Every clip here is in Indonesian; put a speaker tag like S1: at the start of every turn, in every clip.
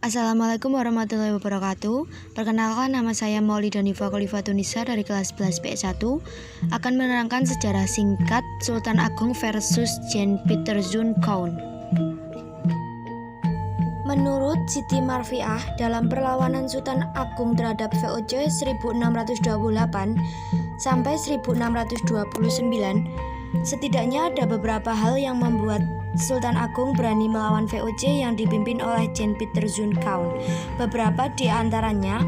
S1: Assalamualaikum warahmatullahi wabarakatuh. Perkenalkan, nama saya Maulida Nifa Khalifatunisa dari kelas 11 PS1 akan menerangkan sejarah singkat Sultan Agung versus Jan Pieterszoon Koning. Menurut Siti Marfiah, dalam perlawanan Sultan Agung terhadap VOC 1628 sampai 1629, setidaknya ada beberapa hal yang membuat Sultan Agung berani melawan VOC yang dipimpin oleh Jan Pieterszoon Koning. Beberapa di antaranya,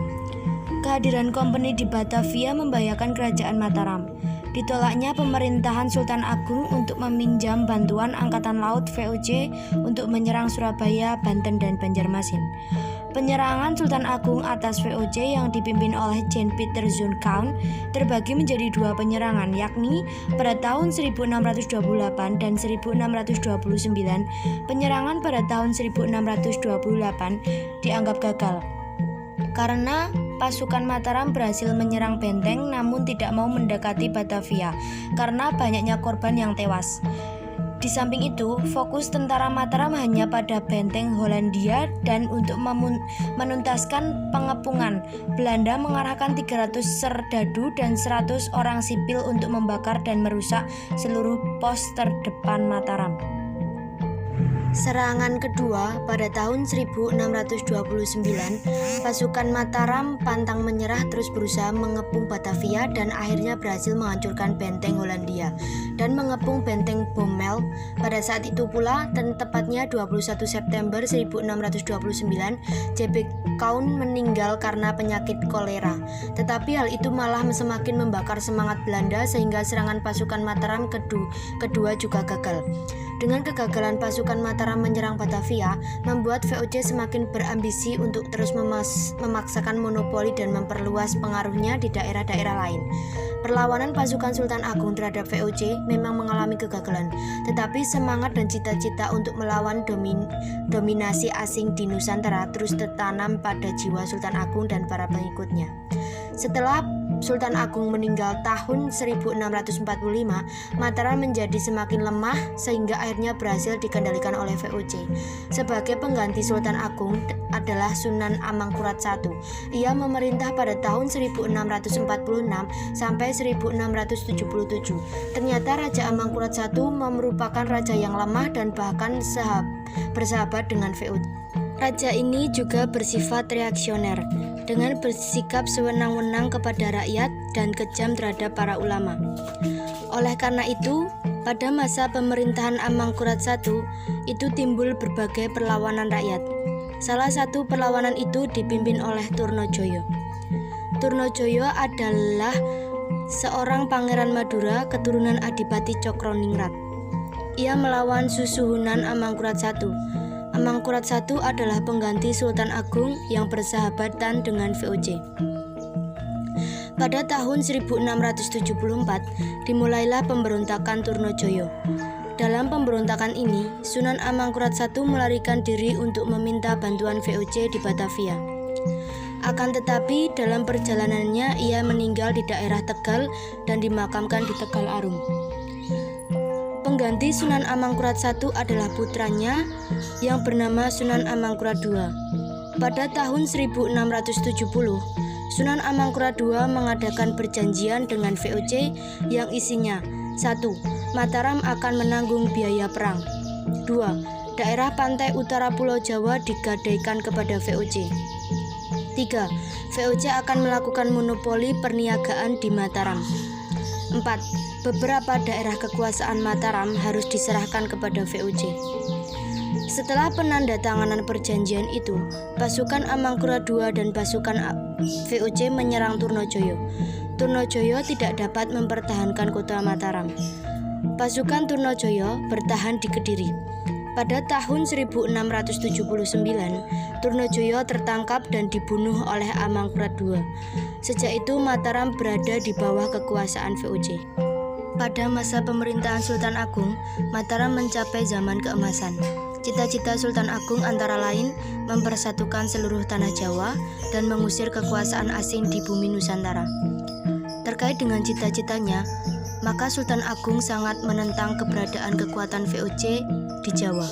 S1: kehadiran kompeni di Batavia membahayakan kerajaan Mataram. Ditolaknya pemerintahan Sultan Agung untuk meminjam bantuan Angkatan Laut VOC untuk menyerang Surabaya, Banten, dan Banjarmasin. Penyerangan Sultan Agung atas VOC yang dipimpin oleh Jan Pieterszoon Koning terbagi menjadi dua penyerangan, yakni pada tahun 1628 dan 1629. Penyerangan pada tahun 1628 dianggap gagal karena pasukan Mataram berhasil menyerang benteng namun tidak mau mendekati Batavia karena banyaknya korban yang tewas. Di samping itu, fokus tentara Mataram hanya pada benteng Hollandia dan untuk menuntaskan pengepungan, Belanda mengarahkan 300 serdadu dan 100 orang sipil untuk membakar dan merusak seluruh pos terdepan Mataram. Serangan kedua pada tahun 1629, pasukan Mataram pantang menyerah terus berusaha mengepung Batavia dan akhirnya berhasil menghancurkan benteng Hollandia dan mengepung benteng Bommel. Pada saat itu pula, dan tepatnya 21 September 1629, J.P. Koning meninggal karena penyakit kolera. Tetapi hal itu malah semakin membakar semangat Belanda sehingga serangan pasukan Mataram kedua juga gagal. Dengan kegagalan pasukan Mataram menyerang Batavia, membuat VOC semakin berambisi untuk terus memaksakan monopoli dan memperluas pengaruhnya di daerah-daerah lain. Perlawanan pasukan Sultan Agung terhadap VOC memang mengalami kegagalan, tetapi semangat dan cita-cita untuk melawan dominasi asing di Nusantara terus tertanam pada jiwa Sultan Agung dan para pengikutnya. Setelah Sultan Agung meninggal tahun 1645, Mataram menjadi semakin lemah sehingga akhirnya berhasil dikendalikan oleh VOC. Sebagai pengganti Sultan Agung adalah Sunan Amangkurat I. Ia memerintah pada tahun 1646 sampai 1677. Ternyata Raja Amangkurat I merupakan raja yang lemah dan bahkan bersahabat dengan VOC. Raja ini juga bersifat reaksioner, dengan bersikap sewenang-wenang kepada rakyat dan kejam terhadap para ulama. Oleh karena itu, pada masa pemerintahan Amangkurat I, itu timbul berbagai perlawanan rakyat. Salah satu perlawanan itu dipimpin oleh Turnojoyo. Turnojoyo adalah seorang pangeran Madura keturunan Adipati Cokroningrat. Ia melawan Susuhunan Amangkurat I. Amangkurat I adalah pengganti Sultan Agung yang bersahabatan dengan VOC. Pada tahun 1674, dimulailah pemberontakan Turnojoyo. Dalam pemberontakan ini, Sunan Amangkurat I melarikan diri untuk meminta bantuan VOC di Batavia. Akan tetapi, dalam perjalanannya ia meninggal di daerah Tegal dan dimakamkan di Tegal Arum. Pengganti Sunan Amangkurat I adalah putranya yang bernama Sunan Amangkurat II. Pada tahun 1670, Sunan Amangkurat II mengadakan perjanjian dengan VOC yang isinya: 1. Mataram akan menanggung biaya perang. 2. Daerah pantai utara Pulau Jawa digadaikan kepada VOC. 3. VOC akan melakukan monopoli perniagaan di Mataram. 4. Beberapa daerah kekuasaan Mataram harus diserahkan kepada VOC. Setelah penandatanganan perjanjian itu, pasukan Amangkurat II dan pasukan VOC menyerang Turnojoyo. Turnojoyo tidak dapat mempertahankan kota Mataram. Pasukan Turnojoyo bertahan di Kediri. Pada tahun 1679, Turnojoyo tertangkap dan dibunuh oleh Amangkurat II. Sejak itu Mataram berada di bawah kekuasaan VOC. Pada masa pemerintahan Sultan Agung, Mataram mencapai zaman keemasan. Cita-cita Sultan Agung antara lain mempersatukan seluruh tanah Jawa dan mengusir kekuasaan asing di bumi Nusantara. Terkait dengan cita-citanya, maka Sultan Agung sangat menentang keberadaan kekuatan VOC di Jawa.